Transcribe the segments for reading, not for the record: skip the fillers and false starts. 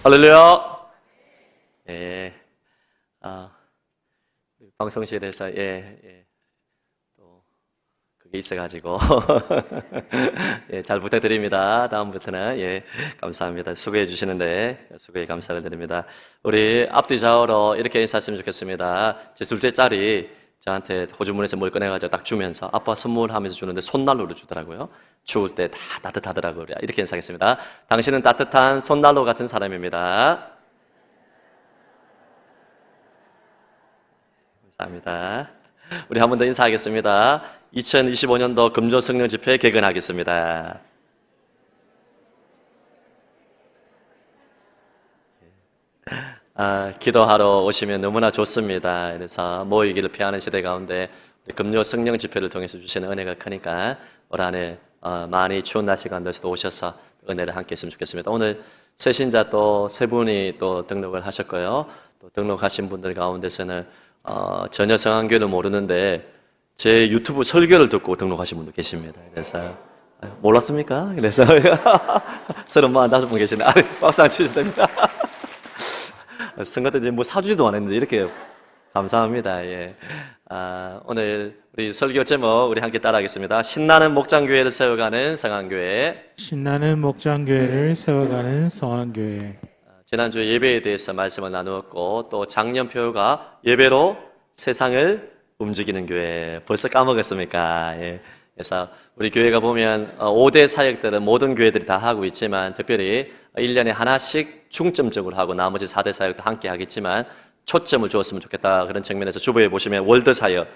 할렐루야. 예. 아, 방송실에서 또 그게 있어가지고 예, 잘 부탁드립니다. 다음부터는 감사합니다. 수고해 주시는데 수고에 감사를 드립니다. 우리 앞뒤 좌우로 이렇게 인사했으면 좋겠습니다. 제 둘째 딸이 저한테 호주머니에서 뭘 꺼내가지고 딱 주면서 아빠 선물하면서 주는데 손난로를 주더라고요. 추울 때 다 따뜻하더라고요. 이렇게 인사하겠습니다. 당신은 따뜻한 손난로 같은 사람입니다. 감사합니다. 우리 한 번 더 인사하겠습니다. 2025년도 금조 성령 집회 개근하겠습니다. 기도하러 오시면 너무나 좋습니다. 그래서 모이기를 피하는 시대 가운데 금요 성령 집회를 통해서 주시는 은혜가 크니까 올 한해 많이 추운 날씨 가운데서도 오셔서 은혜를 함께 했으면 좋겠습니다. 오늘 새신자 또 세 분이 또 등록을 하셨고요. 또 등록하신 분들 가운데서는 전혀 성안교를 모르는데 제 유튜브 설교를 듣고 등록하신 분도 계십니다. 그래서 몰랐습니까? 그래서 35분 계시네. 박수 안 치셔도 됩니다. 선거 때 이제 뭐 사주지도 않았는데 이렇게 감사합니다. 예. 오늘 우리 설교 제목 우리 함께 따라하겠습니다. 신나는 목장교회를 세워가는 성안교회. 신나는 목장교회를 세워가는 성안교회. 지난주 예배에 대해서 말씀을 나누었고 또 작년표가 예배로 세상을 움직이는 교회. 벌써 까먹었습니까? 예. 그래서 우리 교회가 보면 5대 사역들은 모든 교회들이 다 하고 있지만 특별히 1년에 하나씩 중점적으로 하고 나머지 4대 사역도 함께 하겠지만 초점을 주었으면 좋겠다. 그런 측면에서 주보에 보시면 월드 사역,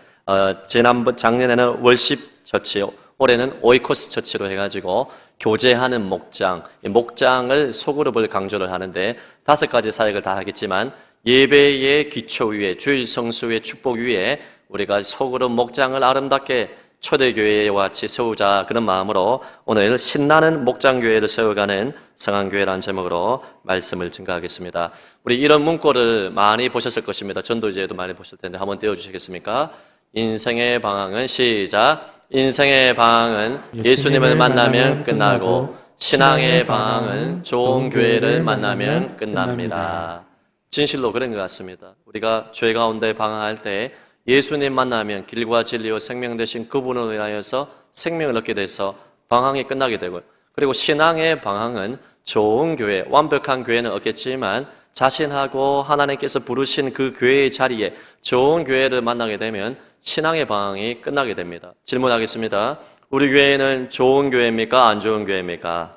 작년에는 월십 처치, 올해는 오이코스 처치로 해가지고 교제하는 목장, 이 목장을 소그룹을 강조를 하는데 5가지 사역을 다 하겠지만 예배의 기초 위에, 주일 성수의 축복 위에 우리가 소그룹 목장을 아름답게 초대교회와 같이 세우자 그런 마음으로 오늘 신나는 목장교회를 세워가는 성안교회라는 제목으로 말씀을 증거하겠습니다. 우리 이런 문구를 많이 보셨을 것입니다. 전도지에도 많이 보실 텐데 한번 띄워주시겠습니까? 인생의 방향은 시작. 인생의 방향은 예수님을 만나면 끝나고 신앙의 방향은 좋은 교회를 만나면 끝납니다. 진실로 그런 것 같습니다. 우리가 죄 가운데 방황할 때 예수님 만나면 길과 진리와 생명 되신 그분을 인하여서 생명을 얻게 돼서 방황이 끝나게 되고요. 그리고 신앙의 방황은 좋은 교회, 완벽한 교회는 없겠지만 자신하고 하나님께서 부르신 그 교회의 자리에 좋은 교회를 만나게 되면 신앙의 방황이 끝나게 됩니다. 질문하겠습니다. 우리 교회는 좋은 교회입니까? 안 좋은 교회입니까?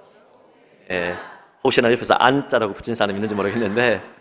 예, 혹시나 옆에서 안자라고 붙인 사람이 있는지 모르겠는데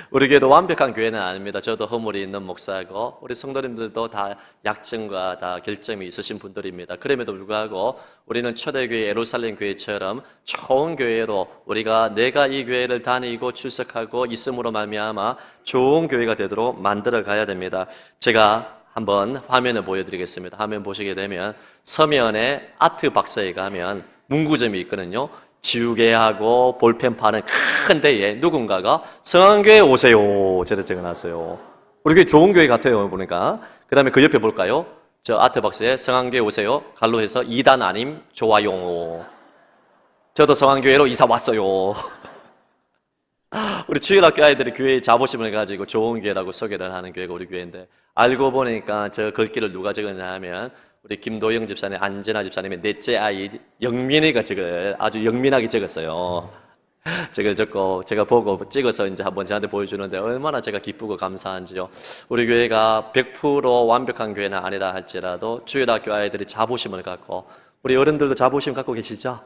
우리 교회도 완벽한 교회는 아닙니다. 저도 허물이 있는 목사고 우리 성도님들도 다 약점과 다 결점이 있으신 분들입니다. 그럼에도 불구하고 우리는 초대교회 예루살렘 교회처럼 좋은 교회로 우리가 내가 이 교회를 다니고 출석하고 있음으로 말미암아 좋은 교회가 되도록 만들어 가야 됩니다. 제가 한번 화면을 보여드리겠습니다. 화면 보시게 되면 서면에 아트 박스에 가면 문구점이 있거든요. 지우개하고 볼펜 파는 큰 데에 누군가가 성안교회 오세요 저를 적어놨어요. 우리 교회 좋은 교회 같아요 보니까. 그 다음에 그 옆에 볼까요? 저 아트박스에 성안교회 오세요 갈로 해서 2단 아님 좋아요. 저도 성안교회로 이사 왔어요. 우리 주일학교 아이들이 교회에 자부심을 가지고 좋은 교회라고 소개를 하는 교회가 우리 교회인데 알고 보니까 저 글귀를 누가 적었냐 하면 우리 김도영 집사님, 안진아 집사님의 넷째 아이 영민이가 저걸 아주 영민하게 적었어요. 저걸 적고 제가 보고 찍어서 이제 한번 저한테 보여주는데 얼마나 제가 기쁘고 감사한지요. 우리 교회가 100% 완벽한 교회는 아니다 할지라도 주일학교 아이들이 자부심을 갖고 우리 어른들도 자부심 갖고 계시죠?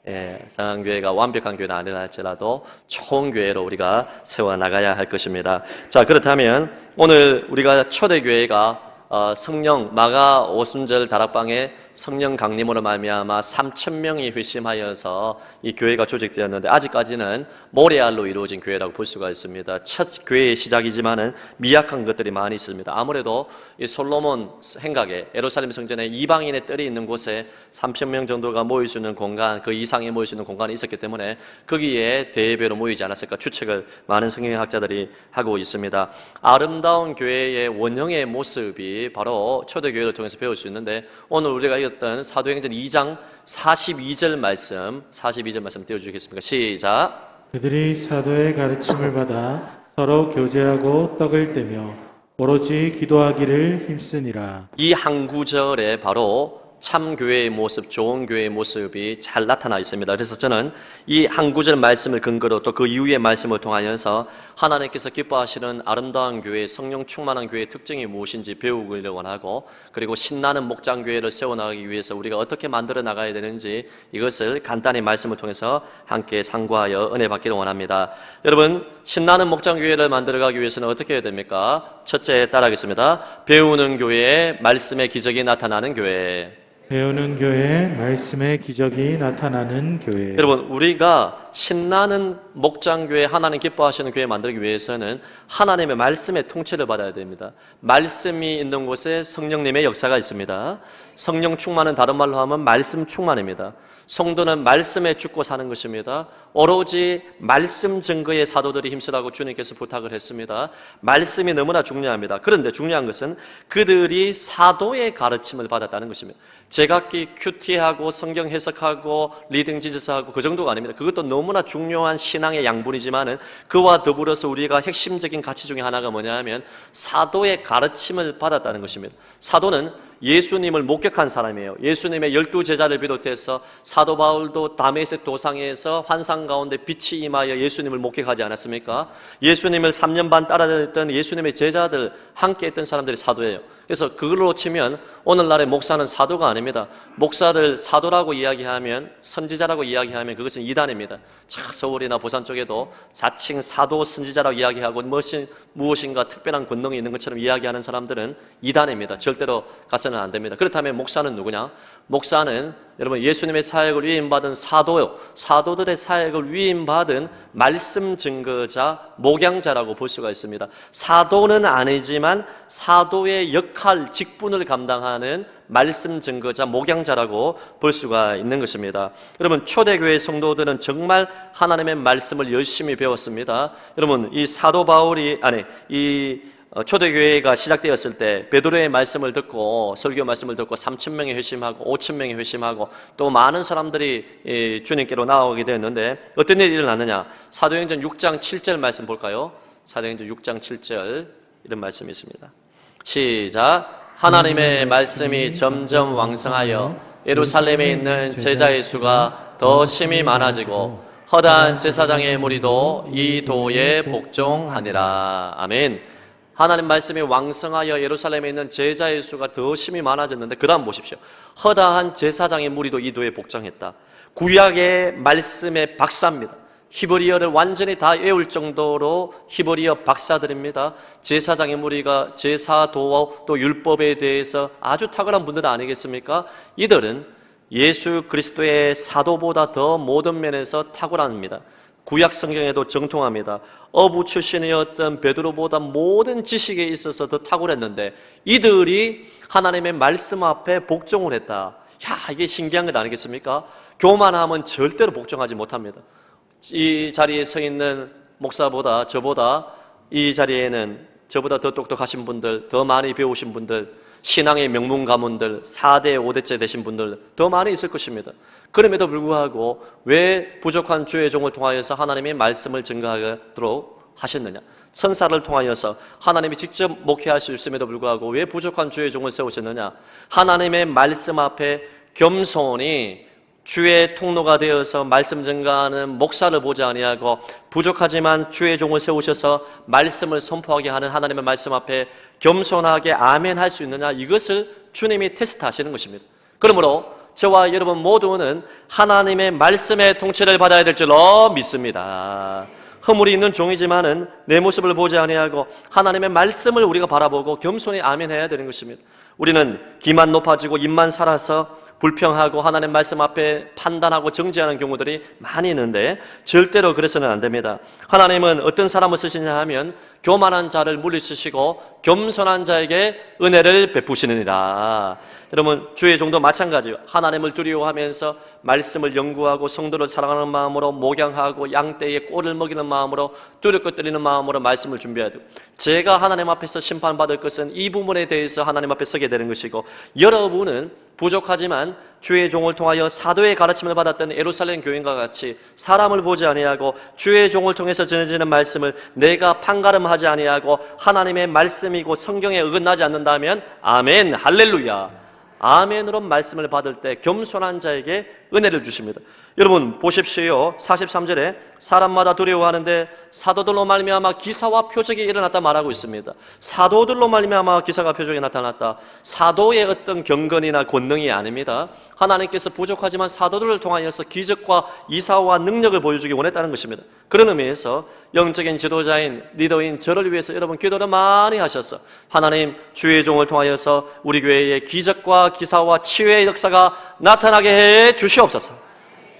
예, 성안교회가 완벽한 교회는 아니라 할지라도 좋은 교회로 우리가 세워나가야 할 것입니다. 자, 그렇다면 오늘 우리가 초대교회가 성령 마가 오순절 다락방에 성령 강림으로 말미암아 3,000명이 회심하여서 이 교회가 조직되었는데 아직까지는 모래알로 이루어진 교회라고 볼 수가 있습니다. 첫 교회의 시작이지만은 미약한 것들이 많이 있습니다. 아무래도 이 솔로몬 행각에 예루살렘 성전에 이방인의 뜰이 있는 곳에 3,000명 정도가 모일 수 있는 공간, 그 이상이 모일 수 있는 공간이 있었기 때문에 거기에 대배로 모이지 않았을까 추측을 많은 성경학자들이 하고 있습니다. 아름다운 교회의 원형의 모습이 바로 초대교회를 통해서 배울 수 있는데 오늘 우리가 읽었던 사도행전 2장 42절 말씀 띄워주시겠습니까? 시작. 그들이 사도의 가르침을 받아 서로 교제하고 떡을 떼며 오로지 기도하기를 힘쓰니라. 이 한 구절에 바로 참 교회의 모습, 좋은 교회의 모습이 잘 나타나 있습니다. 그래서 저는 이 한 구절 말씀을 근거로 또 그 이후의 말씀을 통하여서 하나님께서 기뻐하시는 아름다운 교회, 성령 충만한 교회의 특징이 무엇인지 배우기를 원하고, 그리고 신나는 목장 교회를 세워나가기 위해서 우리가 어떻게 만들어 나가야 되는지 이것을 간단히 말씀을 통해서 함께 상고하여 은혜 받기를 원합니다. 여러분, 신나는 목장 교회를 만들어가기 위해서는 어떻게 해야 됩니까? 첫째, 따라하겠습니다. 배우는 교회에 말씀의 기적이 나타나는 교회. 배우는 교회, 말씀의 기적이 나타나는 교회. 여러분, 우리가 신나는 목장교회, 하나님 기뻐하시는 교회 만들기 위해서는 하나님의 말씀의 통치를 받아야 됩니다. 말씀이 있는 곳에 성령님의 역사가 있습니다. 성령 충만은 다른 말로 하면 말씀 충만입니다. 성도는 말씀에 죽고 사는 것입니다. 오로지 말씀 증거의 사도들이 힘쓰라고 주님께서 부탁을 했습니다. 말씀이 너무나 중요합니다. 그런데 중요한 것은 그들이 사도의 가르침을 받았다는 것입니다. 제각기 큐티하고 성경 해석하고 리딩 지지서하고 그 정도가 아닙니다. 그것도 너무나 중요한 신앙의 양분이지만은 그와 더불어서 우리가 핵심적인 가치 중에 하나가 뭐냐 하면 사도의 가르침을 받았다는 것입니다. 사도는 예수님을 목격한 사람이에요. 예수님의 12제자를 비롯해서 사도 바울도 다메섹 도상에서 환상 가운데 빛이 임하여 예수님을 목격하지 않았습니까? 예수님을 3년 반 따라다녔던 예수님의 제자들, 함께 했던 사람들이 사도예요. 그래서 그걸로 치면 오늘날의 목사는 사도가 아닙니다. 목사를 사도라고 이야기하면, 선지자라고 이야기하면 그것은 이단입니다. 서울이나 부산 쪽에도 자칭 사도 선지자라고 이야기하고 무엇인가 특별한 권능이 있는 것처럼 이야기하는 사람들은 이단입니다. 절대로 가서는 안 됩니다. 그렇다면 목사는 누구냐? 목사는 여러분 예수님의 사역을 위임받은 사도요, 사도들의 사역을 위임받은 말씀 증거자, 목양자라고 볼 수가 있습니다. 사도는 아니지만 사도의 역할, 직분을 감당하는 말씀 증거자, 목양자라고 볼 수가 있는 것입니다. 여러분, 초대교회 성도들은 정말 하나님의 말씀을 열심히 배웠습니다. 여러분, 이 사도 바울이 초대교회가 시작되었을 때 베드로의 말씀을 듣고, 설교 말씀을 듣고 3,000명이 회심하고 5,000명이 회심하고 또 많은 사람들이 주님께로 나오게 되었는데 어떤 일이 일어났느냐? 사도행전 6장 7절 말씀 볼까요? 사도행전 6장 7절 이런 말씀이 있습니다. 시작. 하나님의 말씀이 점점 왕성하여 예루살렘에 있는 제자의 수가 더 심히 많아지고 허다한 제사장의 무리도 이 도에 복종하니라. 아멘. 하나님 말씀이 왕성하여 예루살렘에 있는 제자의 수가 더 심히 많아졌는데 그 다음 보십시오. 허다한 제사장의 무리도 이 도에 복종했다. 구약의 말씀의 박사입니다. 히브리어를 완전히 다 외울 정도로 히브리어 박사들입니다. 제사장의 무리가 제사도와 또 율법에 대해서 아주 탁월한 분들 아니겠습니까? 이들은 예수 그리스도의 사도보다 더 모든 면에서 탁월합니다. 구약 성경에도 정통합니다. 어부 출신이었던 베드로보다 모든 지식에 있어서 더 탁월했는데 이들이 하나님의 말씀 앞에 복종을 했다. 이게 신기한 것 아니겠습니까? 교만하면 절대로 복종하지 못합니다. 이 자리에 서 있는 목사보다 저보다 이 자리에는 저보다 더 똑똑하신 분들, 더 많이 배우신 분들, 신앙의 명문 가문들, 4대, 5대째 되신 분들 더 많이 있을 것입니다. 그럼에도 불구하고 왜 부족한 주의 종을 통하여서 하나님의 말씀을 증거하도록 하셨느냐? 천사를 통하여서 하나님이 직접 목회할 수 있음에도 불구하고 왜 부족한 주의 종을 세우셨느냐? 하나님의 말씀 앞에 겸손히 주의 통로가 되어서 말씀 증거하는 목사를 보지 아니하고 부족하지만 주의 종을 세우셔서 말씀을 선포하게 하는 하나님의 말씀 앞에 겸손하게 아멘 할 수 있느냐, 이것을 주님이 테스트하시는 것입니다. 그러므로 저와 여러분 모두는 하나님의 말씀의 통치를 받아야 될 줄로 믿습니다. 허물이 있는 종이지만은 내 모습을 보지 아니하고 하나님의 말씀을 우리가 바라보고 겸손히 아멘해야 되는 것입니다. 우리는 기만 높아지고 입만 살아서 불평하고 하나님 말씀 앞에 판단하고 정죄하는 경우들이 많이 있는데 절대로 그래서는 안 됩니다. 하나님은 어떤 사람을 쓰시냐 하면 교만한 자를 물리치시고 겸손한 자에게 은혜를 베푸시느니라. 여러분, 주의 종도 마찬가지예요. 하나님을 두려워하면서 말씀을 연구하고 성도를 사랑하는 마음으로 목양하고 양떼에 꼴을 먹이는 마음으로 두렵고 떨리는 마음으로 말씀을 준비해야 돼요. 제가 하나님 앞에서 심판받을 것은 이 부분에 대해서 하나님 앞에 서게 되는 것이고, 여러분은 부족하지만 주의 종을 통하여 사도의 가르침을 받았던 예루살렘 교인과 같이 사람을 보지 아니하고 주의 종을 통해서 전해지는 말씀을 내가 판가름하지 아니하고 하나님의 말씀이고 성경에 어긋나지 않는다면 아멘, 할렐루야, 아멘으로 말씀을 받을 때 겸손한 자에게 은혜를 주십니다. 여러분 보십시오. 43절에 사람마다 두려워하는데 사도들로 말미암아 기사와 표적이 일어났다 말하고 있습니다. 사도들로 말미암아 기사가 표적이 나타났다. 사도의 어떤 경건이나 권능이 아닙니다. 하나님께서 부족하지만 사도들을 통하여서 기적과 이사와 능력을 보여주기 원했다는 것입니다. 그런 의미에서 영적인 지도자인 리더인 저를 위해서 여러분 기도를 많이 하셔서 하나님 주의 종을 통하여서 우리 교회에 기적과 기사와 치유의 역사가 나타나게 해 주시옵소서.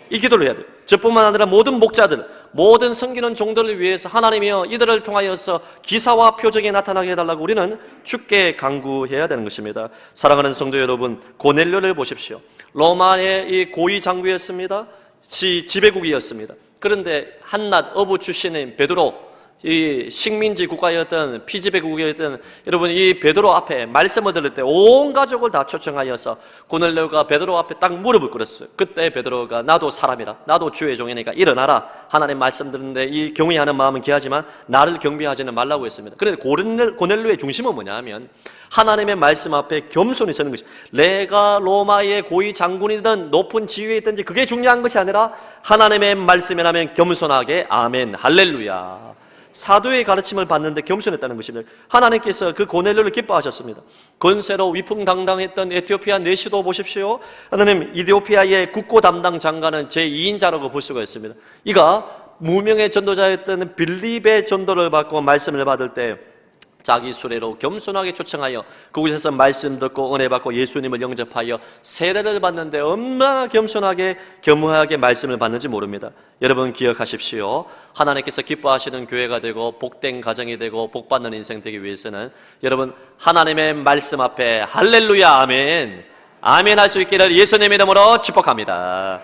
이 기도를 해야 돼요. 저뿐만 아니라 모든 목자들, 모든 섬기는 종들을 위해서 하나님이여 이들을 통하여서 기사와 표적이 나타나게 해달라고 우리는 주께 간구해야 되는 것입니다. 사랑하는 성도 여러분, 고넬료를 보십시오. 로마의 이 고위 장교였습니다. 지배국이었습니다. 그런데 한낱 어부 출신인 베드로, 이 식민지 국가였던 피지배국이었던 여러분 이 베드로 앞에 말씀을 들을 때 온 가족을 다 초청하여서 고넬료가 베드로 앞에 딱 무릎을 꿇었어요. 그때 베드로가 나도 사람이라, 나도 주의 종이니까 일어나라. 하나님 말씀 듣는데 이 경외하는 마음은 귀하지만 나를 경배하지는 말라고 했습니다. 그런데 고넬료의 중심은 뭐냐 하면 하나님의 말씀 앞에 겸손히 서는 것이, 내가 로마의 고위 장군이든 높은 지위에 있든지 그게 중요한 것이 아니라 하나님의 말씀이라면 겸손하게 아멘, 할렐루야. 사도의 가르침을 받는데 겸손했다는 것입니다. 하나님께서 그 고넬료를 기뻐하셨습니다. 건세로 위풍당당했던 에티오피아 내시도 보십시오. 하나님 이디오피아의 국고 담당 장관은 제2인자라고 볼 수가 있습니다. 이가 무명의 전도자였던 빌립의 전도를 받고 말씀을 받을 때 자기 수레로 겸손하게 초청하여 그곳에서 말씀 듣고 은혜 받고 예수님을 영접하여 세례를 받는데 얼마나 겸손하게 겸허하게 말씀을 받는지 모릅니다. 여러분 기억하십시오. 하나님께서 기뻐하시는 교회가 되고 복된 가정이 되고 복받는 인생 되기 위해서는 여러분 하나님의 말씀 앞에 할렐루야 아멘, 아멘 할 수 있기를 예수님의 이름으로 축복합니다.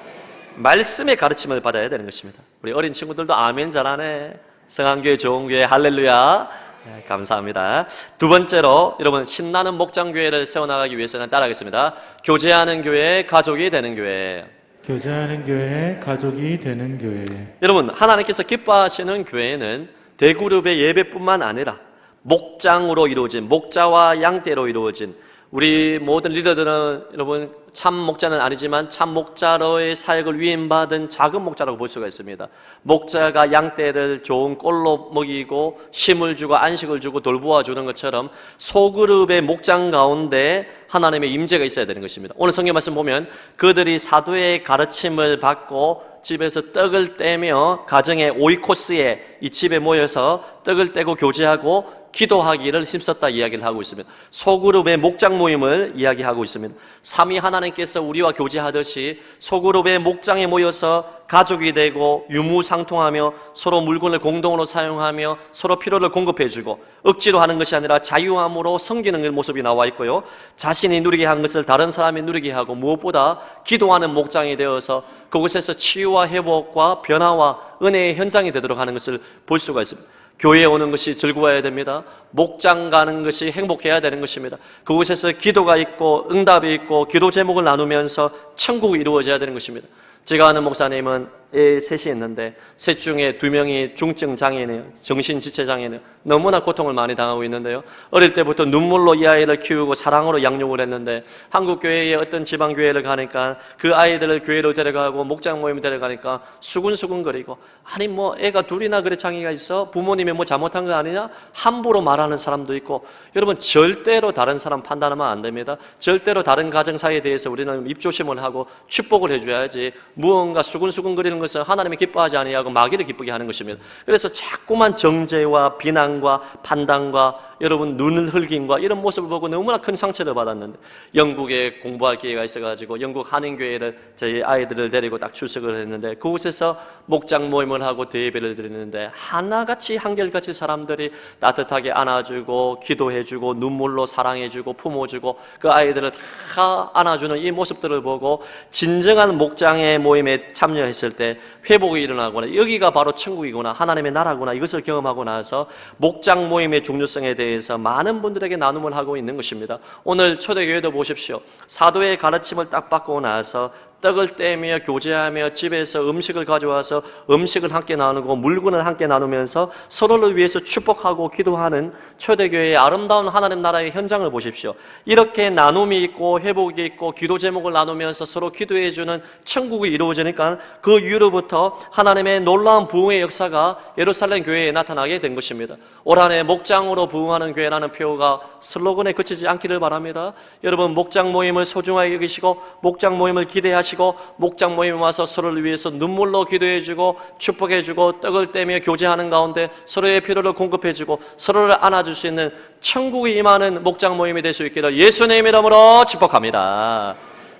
말씀의 가르침을 받아야 되는 것입니다. 우리 어린 친구들도 아멘 잘하네. 성한교회 좋은 교회 할렐루야. 네, 감사합니다. 두 번째로 여러분 신나는 목장교회를 세워나가기 위해서는 따라하겠습니다. 교제하는 교회, 가족이 되는 교회. 교제하는 교회, 가족이 되는 교회. 여러분 하나님께서 기뻐하시는 교회는 대그룹의 예배뿐만 아니라 목장으로 이루어진, 목자와 양떼로 이루어진, 우리 모든 리더들은 여러분 참 목자는 아니지만 참 목자로의 사역을 위임받은 작은 목자라고 볼 수가 있습니다. 목자가 양떼를 좋은 꼴로 먹이고 심을 주고 안식을 주고 돌보아 주는 것처럼 소그룹의 목장 가운데 하나님의 임재가 있어야 되는 것입니다. 오늘 성경 말씀 보면 그들이 사도의 가르침을 받고 집에서 떡을 떼며 가정의 오이코스에 이 집에 모여서 떡을 떼고 교제하고 기도하기를 힘썼다 이야기를 하고 있습니다. 소그룹의 목장 모임을 이야기하고 있습니다. 삼위 하나님께서 우리와 교제하듯이 소그룹의 목장에 모여서 가족이 되고 유무상통하며 서로 물건을 공동으로 사용하며 서로 필요를 공급해주고 억지로 하는 것이 아니라 자유함으로 섬기는 모습이 나와 있고요. 자신이 누리게 한 것을 다른 사람이 누리게 하고 무엇보다 기도하는 목장이 되어서 그곳에서 치유와 회복과 변화와 은혜의 현장이 되도록 하는 것을 볼 수가 있습니다. 교회에 오는 것이 즐거워야 됩니다. 목장 가는 것이 행복해야 되는 것입니다. 그곳에서 기도가 있고 응답이 있고 기도 제목을 나누면서 천국이 이루어져야 되는 것입니다. 제가 아는 목사님은 셋이 있는데 셋 중에 2명이 중증 장애인이에요. 정신지체 장애인이에요. 너무나 고통을 많이 당하고 있는데요. 어릴 때부터 눈물로 이 아이를 키우고 사랑으로 양육을 했는데 한국 교회의 어떤 지방 교회를 가니까 그 아이들을 교회로 데려가고 목장 모임에 데려가니까 수근수근거리고, 아니 뭐 애가 둘이나 그래 장애가 있어? 부모님이 뭐 잘못한 거 아니냐? 함부로 말하는 사람도 있고. 여러분 절대로 다른 사람 판단하면 안 됩니다. 절대로 다른 가정사에 대해서 우리는 입조심을 하고 축복을 해줘야지, 무언가 수근수근거리는 것은 하나님이 기뻐하지 아니하고 마귀를 기쁘게 하는 것입니다. 그래서 자꾸만 정죄와 비난과 판단과 여러분 눈을 흘김과 이런 모습을 보고 너무나 큰 상처를 받았는데, 영국에 공부할 기회가 있어가지고 영국 한인교회를 저희 아이들을 데리고 딱 출석을 했는데 그곳에서 목장 모임을 하고 대예배를 드리는데 하나같이 한결같이 사람들이 따뜻하게 안아주고 기도해주고 눈물로 사랑해주고 품어주고 그 아이들을 다 안아주는 이 모습들을 보고 진정한 목장의 모임에 참여했을 때 회복이 일어나거나 여기가 바로 천국이구나, 하나님의 나라구나, 이것을 경험하고 나서 목장 모임의 중요성에 대해 대해서 많은 분들에게 나눔을 하고 있는 것입니다. 오늘 초대교회도 보십시오. 사도의 가르침을 딱 받고 나서 떡을 떼며 교제하며 집에서 음식을 가져와서 음식을 함께 나누고 물건을 함께 나누면서 서로를 위해서 축복하고 기도하는 초대교회의 아름다운 하나님 나라의 현장을 보십시오. 이렇게 나눔이 있고 회복이 있고 기도 제목을 나누면서 서로 기도해주는 천국이 이루어지니까 그 이후로부터 하나님의 놀라운 부흥의 역사가 예루살렘 교회에 나타나게 된 것입니다. 올 한 해 목장으로 부흥하는 교회라는 표어가 슬로건에 그치지 않기를 바랍니다. 여러분, 목장 모임을 소중하게 여기시고 목장 모임을 기대하시고 목장 모임에 와서 서로를 위해서 눈물로 기도해주고 축복해주고 떡을 떼며 교제하는 가운데 서로의 필요를 공급해주고 서로를 안아줄 수 있는 천국이 임하는 목장 모임이 될 수 있기를 예수님 이름으로 축복합니다.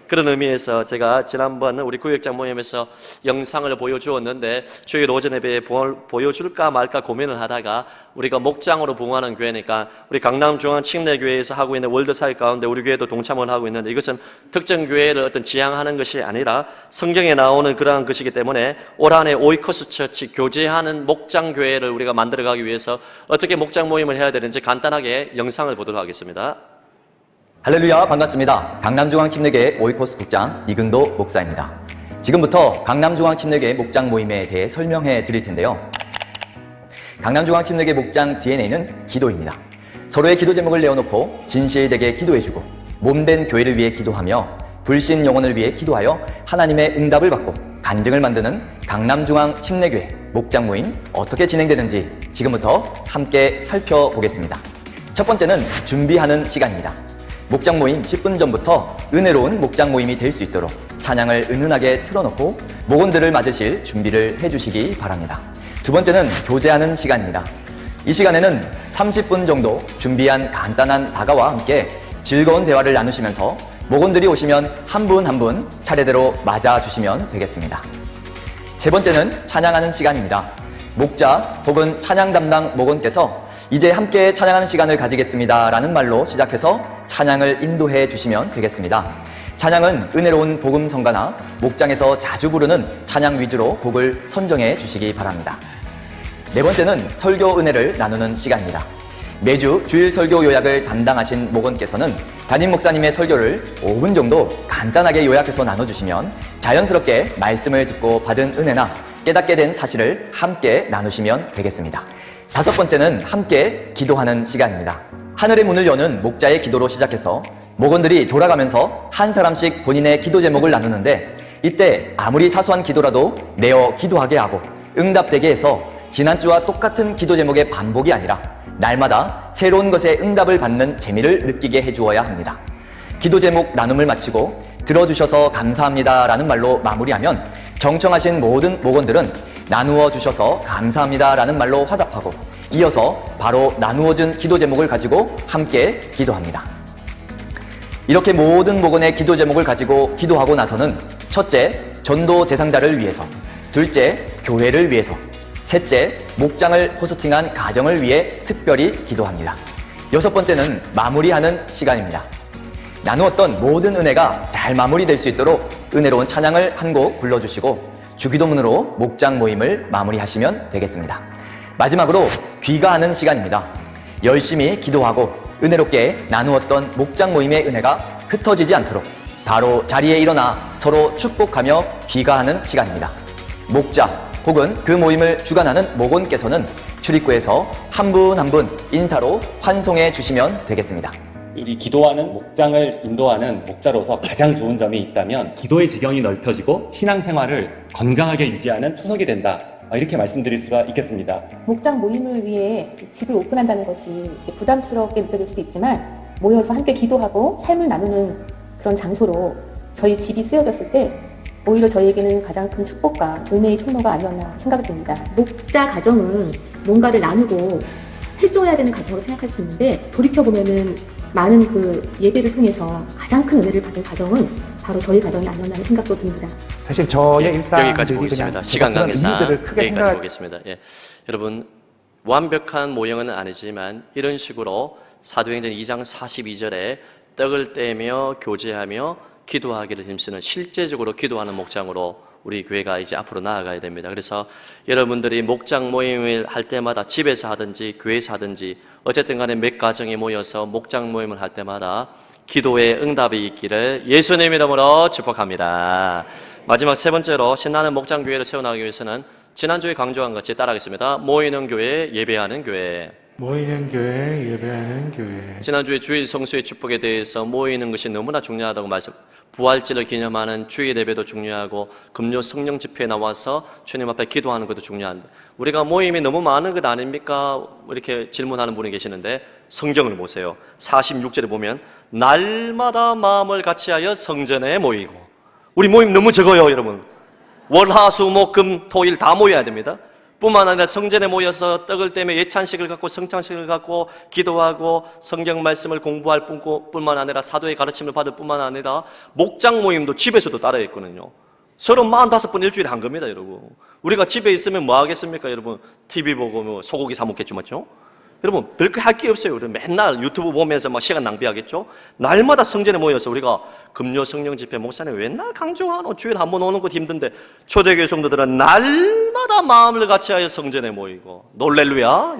그런 의미에서 제가 지난번 우리 구역장 모임에서 영상을 보여주었는데 주일 오전 예배에 보여줄까 말까 고민을 하다가 우리가 목장으로 부흥하는 교회니까 우리 강남중앙침례교회에서 하고 있는 월드사역 가운데 우리 교회도 동참을 하고 있는데 이것은 특정 교회를 어떤 지향하는 것이 아니라 성경에 나오는 그러한 것이기 때문에 올 한 해 오이코스 처치 교제하는 목장 교회를 우리가 만들어가기 위해서 어떻게 목장 모임을 해야 되는지 간단하게 영상을 보도록 하겠습니다. 할렐루야, 반갑습니다. 강남중앙침례교회 오이코스 국장 이근도 목사입니다. 지금부터 강남중앙침례교회 목장 모임에 대해 설명해 드릴 텐데요. 강남중앙침례교회 목장 DNA는 기도입니다. 서로의 기도 제목을 내어놓고 진실되게 기도해주고 몸된 교회를 위해 기도하며 불신 영혼을 위해 기도하여 하나님의 응답을 받고 간증을 만드는 강남중앙침례교회 목장 모임 어떻게 진행되는지 지금부터 함께 살펴보겠습니다. 첫 번째는 준비하는 시간입니다. 목장 모임 10분 전부터 은혜로운 목장 모임이 될 수 있도록 찬양을 은은하게 틀어놓고 목원들을 맞으실 준비를 해주시기 바랍니다. 두 번째는 교제하는 시간입니다. 이 시간에는 30분 정도 준비한 간단한 다가와 함께 즐거운 대화를 나누시면서 목원들이 오시면 한 분 한 분 차례대로 맞아주시면 되겠습니다. 세 번째는 찬양하는 시간입니다. 목자 혹은 찬양 담당 목원께서 이제 함께 찬양하는 시간을 가지겠습니다 라는 말로 시작해서 찬양을 인도해 주시면 되겠습니다. 찬양은 은혜로운 복음 성가나 목장에서 자주 부르는 찬양 위주로 곡을 선정해 주시기 바랍니다. 네 번째는 설교 은혜를 나누는 시간입니다. 매주 주일 설교 요약을 담당하신 목원께서는 담임 목사님의 설교를 5분 정도 간단하게 요약해서 나눠주시면 자연스럽게 말씀을 듣고 받은 은혜나 깨닫게 된 사실을 함께 나누시면 되겠습니다. 다섯 번째는 함께 기도하는 시간입니다. 하늘의 문을 여는 목자의 기도로 시작해서 목원들이 돌아가면서 한 사람씩 본인의 기도 제목을 나누는데 이때 아무리 사소한 기도라도 내어 기도하게 하고 응답되게 해서 지난주와 똑같은 기도 제목의 반복이 아니라 날마다 새로운 것에 응답을 받는 재미를 느끼게 해주어야 합니다. 기도 제목 나눔을 마치고 들어주셔서 감사합니다 라는 말로 마무리하면 경청하신 모든 목원들은 나누어 주셔서 감사합니다 라는 말로 화답하고 이어서 바로 나누어진 기도 제목을 가지고 함께 기도합니다. 이렇게 모든 목원의 기도 제목을 가지고 기도하고 나서는 첫째, 전도 대상자를 위해서, 둘째, 교회를 위해서, 셋째, 목장을 호스팅한 가정을 위해 특별히 기도합니다. 여섯 번째는 마무리하는 시간입니다. 나누었던 모든 은혜가 잘 마무리될 수 있도록 은혜로운 찬양을 한 곡 불러주시고 주기도문으로 목장 모임을 마무리하시면 되겠습니다. 마지막으로 귀가하는 시간입니다. 열심히 기도하고 은혜롭게 나누었던 목장 모임의 은혜가 흩어지지 않도록 바로 자리에 일어나 서로 축복하며 귀가하는 시간입니다. 목자 혹은 그 모임을 주관하는 목원께서는 출입구에서 한 분 한 분 인사로 환송해 주시면 되겠습니다. 우리 기도하는 목장을 인도하는 목자로서 가장 좋은 점이 있다면 기도의 지경이 넓혀지고 신앙생활을 건강하게 유지하는 초석이 된다. 이렇게 말씀드릴 수가 있겠습니다. 목장 모임을 위해 집을 오픈한다는 것이 부담스럽게 느껴질 수도 있지만 모여서 함께 기도하고 삶을 나누는 그런 장소로 저희 집이 쓰여졌을 때 오히려 저희에게는 가장 큰 축복과 은혜의 통로가 아니었나 생각이 듭니다. 목자 가정은 뭔가를 나누고 해줘야 되는 가정으로 생각할 수 있는데 돌이켜보면은 많은 그 예배를 통해서 가장 큰 은혜를 받은 가정은 바로 저희 가정이 아니었나 하는 생각도 듭니다. 사실 저의 일상 여기까지 보겠습니다. 시간 관계상 여기까지 보겠습니다. 예. 여러분, 완벽한 모형은 아니지만 이런 식으로 사도행전 2장 42절에 떡을 떼며 교제하며 기도하기를 힘쓰는 실제적으로 기도하는 목장으로 우리 교회가 이제 앞으로 나아가야 됩니다. 그래서 여러분들이 목장 모임을 할 때마다 집에서 하든지 교회에서 하든지 어쨌든 간에 몇 가정이 모여서 목장 모임을 할 때마다 기도의 응답이 있기를 예수님 이름으로 축복합니다. 마지막 세 번째로 신나는 목장 교회를 세워나가기 위해서는 지난주에 강조한 것이 따라하겠습니다. 모이는 교회, 예배하는 교회. 모이는 교회, 예배하는 교회. 지난주에 주일 성수의 축복에 대해서 모이는 것이 너무나 중요하다고 말씀. 부활절을 기념하는 주일 예배도 중요하고 금요 성령 집회에 나와서 주님 앞에 기도하는 것도 중요한데 우리가 모임이 너무 많은 것 아닙니까? 이렇게 질문하는 분이 계시는데 성경을 보세요. 46절에 보면 날마다 마음을 같이하여 성전에 모이고 우리 모임 너무 적어요, 여러분. 월, 화, 수, 목, 금, 토, 일 다 모여야 됩니다. 뿐만 아니라 성전에 모여서 떡을 떼며 예찬식을 갖고 성찬식을 갖고 기도하고 성경 말씀을 공부할 뿐만 아니라 사도의 가르침을 받을 뿐만 아니라 목장 모임도 집에서도 따라했거든요. 35번 일주일에 한 겁니다, 여러분. 우리가 집에 있으면 뭐 하겠습니까, 여러분? TV 보고 뭐 소고기 사 먹겠죠, 맞죠? 여러분, 별거 할 게 없어요. 우리 맨날 유튜브 보면서 막 시간 낭비하겠죠? 날마다 성전에 모여서 우리가 금요 성령 집회 목사님 맨날 강조하노? 주일 한 번 오는 것도 힘든데 초대교회 성도들은 날마다 마음을 같이하여 성전에 모이고 놀렐루야!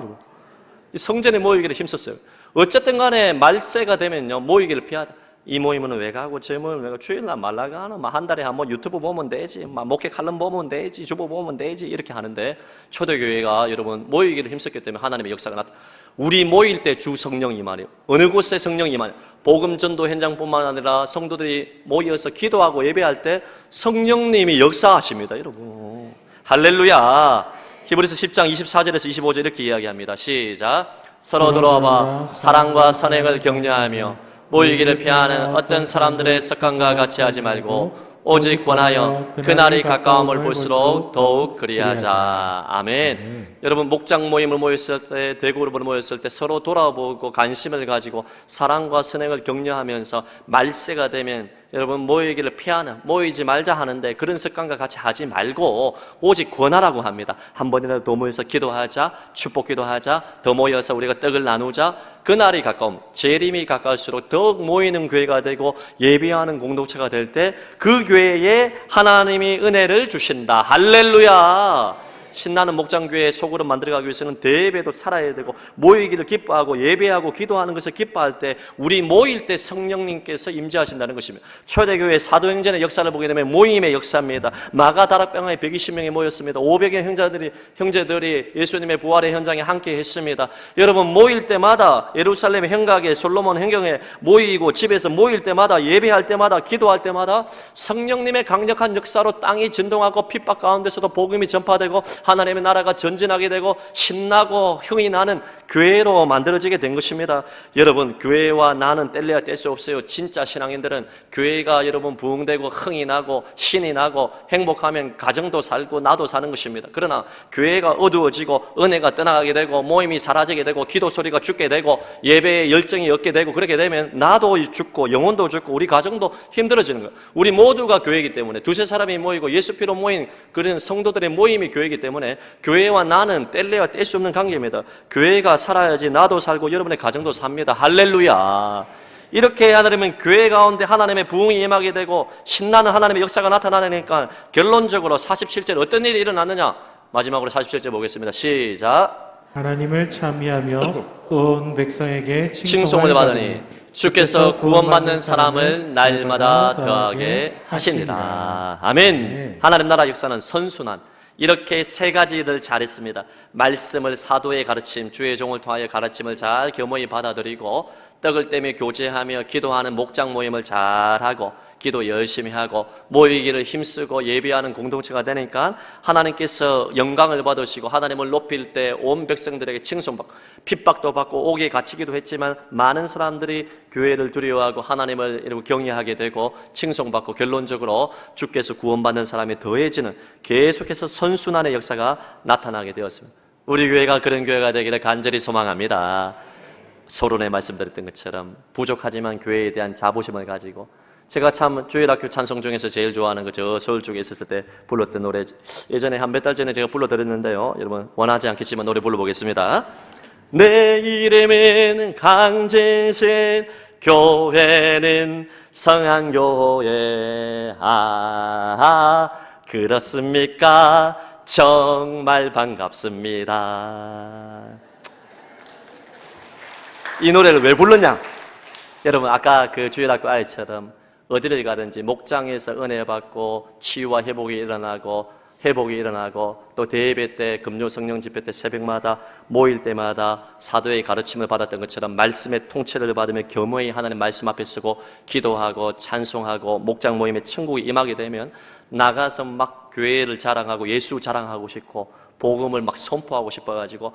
이 성전에 모이기를 힘썼어요. 어쨌든 간에 말세가 되면요, 모이기를 피하다. 이 모임은 왜 가고 저 모임은 왜 가고 주일날 말라가 하나 한 달에 한 번 유튜브 보면 되지 목회 칼럼 보면 되지 주보 보면 되지 이렇게 하는데 초대교회가 여러분 모이기를 힘썼기 때문에 하나님의 역사가 나타. 우리 모일 때 주 성령 임하네요. 어느 곳에 성령 임하네요. 복음 전도 현장뿐만 아니라 성도들이 모여서 기도하고 예배할 때 성령님이 역사하십니다, 여러분. 할렐루야. 히브리서 10장 24절에서 25절 이렇게 이야기합니다. 시작. 서로 돌아와 사랑과 선행을 격려하며 모이기를 피하는 어떤 사람들의 습관과 같이 하지 말고 오직 권하여 그날이 가까움을 볼수록 더욱 그리하자. 아멘. 여러분 목장 모임을 모였을 때 대그룹으로 모였을 때 서로 돌아보고 관심을 가지고 사랑과 선행을 격려하면서 말세가 되면 여러분 모이기를 피하는 모이지 말자 하는데 그런 습관과 같이 하지 말고 오직 권하라고 합니다. 한 번이라도 더 모여서 기도하자, 축복 기도하자, 더 모여서 우리가 떡을 나누자. 그날이 가까움, 재림이 가까울수록 더욱 모이는 교회가 되고 예배하는 공동체가 될 때 그 교회에 하나님이 은혜를 주신다. 할렐루야. 신나는 목장교회 속으로 만들어가기 위해서는 대예배도 살아야 되고 모이기를 기뻐하고 예배하고 기도하는 것을 기뻐할 때 우리 모일 때 성령님께서 임재하신다는 것입니다. 초대교회 사도행전의 역사를 보게 되면 모임의 역사입니다. 마가다락방에 120명이 모였습니다. 500의 형제들이 예수님의 부활의 현장에 함께 했습니다. 여러분 모일 때마다 예루살렘의 행각에 솔로몬 행경에 모이고 집에서 모일 때마다 예배할 때마다 기도할 때마다 성령님의 강력한 역사로 땅이震동하고 핍박 가운데서도 복음이 전파되고 하나님의 나라가 전진하게 되고 신나고 흥이 나는 교회로 만들어지게 된 것입니다. 여러분 교회와 나는 뗄래야 뗄 수 없어요. 진짜 신앙인들은 교회가 여러분 부흥되고 흥이 나고 신이 나고 행복하면 가정도 살고 나도 사는 것입니다. 그러나 교회가 어두워지고 은혜가 떠나가게 되고 모임이 사라지게 되고 기도 소리가 죽게 되고 예배에 열정이 없게 되고 그렇게 되면 나도 죽고 영혼도 죽고 우리 가정도 힘들어지는 거예요. 우리 모두가 교회이기 때문에 두세 사람이 모이고 예수 피로 모인 그런 성도들의 모임이 교회이기 때문에 교회와 나는 뗄래야 뗄 수 없는 관계입니다. 교회가 살아야지 나도 살고 여러분의 가정도 삽니다. 할렐루야. 이렇게 해야 되면 교회 가운데 하나님의 부흥이 임하게 되고 신나는 하나님의 역사가 나타나니까 결론적으로 47절 어떤 일이 일어났느냐. 마지막으로 47절 보겠습니다. 시작. 하나님을 찬미하며 또 온 백성에게 칭송을 받으니 주께서 구원받는 사람을 날마다 더하게 하시니라. 아멘. 하나님 나라 역사는 선순환. 이렇게 세 가지를 잘했습니다. 말씀을 사도의 가르침, 주의 종을 통하여 가르침을 잘 겸허히 받아들이고 떡을 떼며 교제하며 기도하는 목장 모임을 잘하고 기도 열심히 하고 모이기를 힘쓰고 예배하는 공동체가 되니까 하나님께서 영광을 받으시고 하나님을 높일 때 온 백성들에게 칭송받고 핍박도 받고 옥에 갇히기도 했지만 많은 사람들이 교회를 두려워하고 하나님을 이렇게 경외하게 되고 칭송받고 결론적으로 주께서 구원받는 사람이 더해지는 계속해서 선순환의 역사가 나타나게 되었습니다. 우리 교회가 그런 교회가 되기를 간절히 소망합니다. 서론에 말씀드렸던 것처럼 부족하지만 교회에 대한 자부심을 가지고 제가 참 주일학교 찬송 중에서 제일 좋아하는 거 저 서울 쪽에 있었을 때 불렀던 노래 예전에 한 몇 달 전에 제가 불러드렸는데요. 여러분 원하지 않겠지만 노래 불러보겠습니다. 내 이름은 강제신 교회는 성한교회 그렇습니까? 정말 반갑습니다. 이 노래를 왜 불렀냐? 여러분, 아까 그 주일학교 아이처럼 어디를 가든지 목장에서 은혜 받고 치유와 회복이 일어나고 또 대예배 때, 금요 성령 집회 때, 새벽마다 모일 때마다 사도의 가르침을 받았던 것처럼 말씀의 통치를 받으며 겸허히 하나님 말씀 앞에 서고 기도하고 찬송하고 목장 모임에 천국이 임하게 되면 나가서 막 교회를 자랑하고 예수 자랑하고 싶고 복음을 막 선포하고 싶어가지고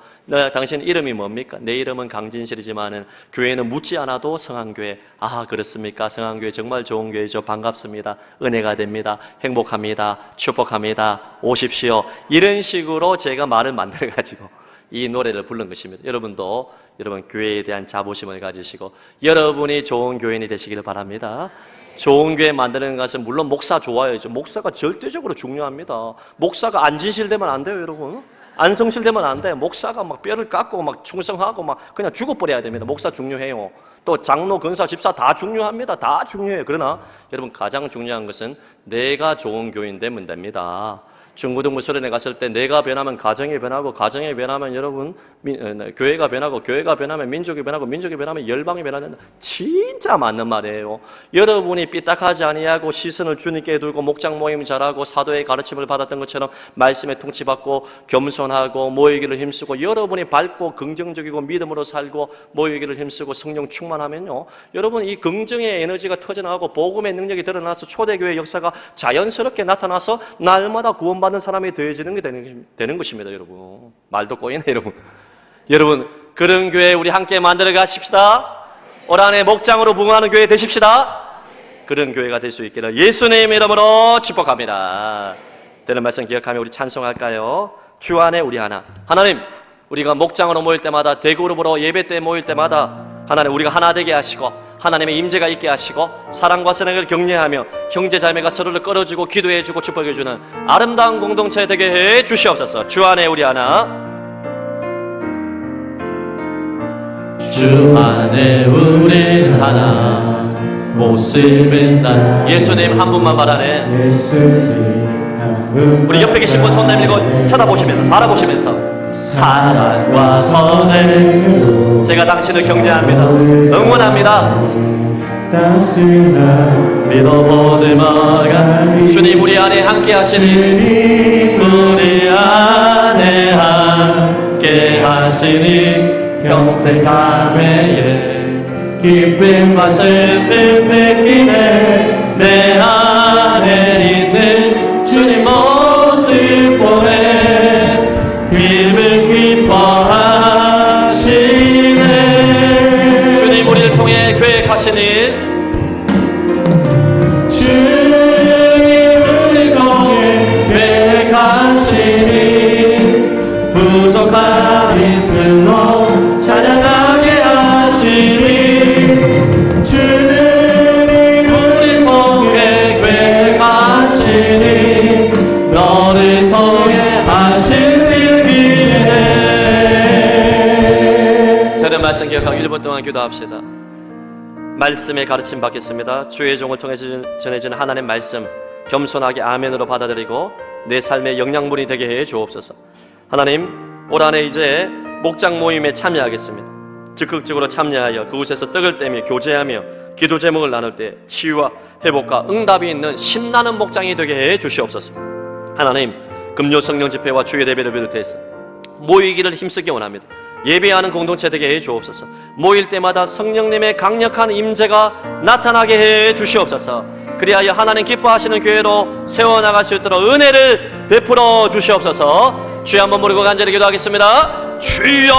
당신 이름이 뭡니까? 내 이름은 강진실이지만은 교회는 묻지 않아도 성한교회. 아, 그렇습니까? 성한교회 정말 좋은 교회죠. 반갑습니다. 은혜가 됩니다. 행복합니다. 축복합니다. 오십시오. 이런 식으로 제가 말을 만들어가지고 이 노래를 부른 것입니다. 여러분도 여러분 교회에 대한 자부심을 가지시고 여러분이 좋은 교인이 되시기를 바랍니다. 좋은 교회 만드는 것은 물론 목사 좋아야죠. 목사가 절대적으로 중요합니다. 목사가 안 진실되면 안 돼요, 여러분. 안 성실되면 안 돼요. 목사가 막 뼈를 깎고 막 충성하고 막 그냥 죽어버려야 됩니다. 목사 중요해요. 또 장로, 권사, 집사 다 중요합니다. 다 중요해요. 그러나 여러분 가장 중요한 것은 내가 좋은 교인 되면 됩니다. 중고등부 수련회 갔을 때 내가 변하면 가정이 변하고 가정이 변하면 여러분 교회가 변하고 교회가 변하면 민족이 변하고 민족이 변하면 열방이 변하는 진짜 맞는 말이에요. 여러분이 삐딱하지 아니하고 시선을 주님께 두고 목장 모임 잘하고 사도의 가르침을 받았던 것처럼 말씀에 통치받고 겸손하고 모이기를 힘쓰고 여러분이 밝고 긍정적이고 믿음으로 살고 모이기를 힘쓰고 성령 충만하면요, 여러분 이 긍정의 에너지가 터져나가고 복음의 능력이 드러나서 초대교회 역사가 자연스럽게 나타나서 날마다 구원받는 사람이 되어지는 게 되는 것입니다. 여러분 말도 꼬이네. 여러분 그런 교회 우리 함께 만들어 가십시다. 올 한해 목장으로 부흥하는 교회 되십시다. 그런 교회가 될 수 있기를 예수님 이름으로 축복합니다. 되는 말씀 기억하며 우리 찬송할까요? 주 안에 우리 하나. 하나님, 우리가 목장으로 모일 때마다 대그룹으로 예배 때 모일 때마다 하나님 우리가 하나 되게 하시고 하나님의 임재가 있게 하시고 사랑과 선행을 격려하며 형제자매가 서로를 끌어주고 기도해주고 축복해주는 아름다운 공동체 되게 해 주시옵소서. 주 안에 우리 하나. 주 안에 우리 하나 모습은 나. 예수님 한 분만 말하네. 우리 옆에 계신 분 손 내밀고 쳐다보시면서 바라보시면서 사랑과 선행 제가 당신을 격려합니다. 응원합니다. 믿어보들 마가 주님 우리 안에 함께 하시니 우리 안에 함께 하시니 평생 삶의 기쁨과 슬픔 느끼네. 내 안에 있는 주님 모습 보네. 힘을 기뻐하시네. 주님 우리를 통해 계획하신 일 주님 우리를 통해 계획하신 일 부족한 인생로 찬양하게 하시니 주님 우리를 통해 계획하신 일 너를 통해 하신 말씀 기억하고 1분 동안 기도합시다. 말씀의 가르침 받겠습니다. 주의 종을 통해 전해지는 하나님의 말씀 겸손하게 아멘으로 받아들이고 내 삶의 영양분이 되게 해 주옵소서. 하나님 올 한해 이제 목장 모임에 참여하겠습니다. 적극적으로 참여하여 그곳에서 떡을 떼며 교제하며 기도 제목을 나눌 때 치유와 회복과 응답이 있는 신나는 목장이 되게 해 주시옵소서. 하나님 금요 성령 집회와 주의 예배를 비롯해서 모이기를 힘쓰기 원합니다. 예배하는 공동체 되게 해 주옵소서. 모일 때마다 성령님의 강력한 임재가 나타나게 해 주시옵소서. 그리하여 하나님 기뻐하시는 교회로 세워나갈 수 있도록 은혜를 베풀어 주시옵소서. 주여 한번 부르고 간절히 기도하겠습니다. 주여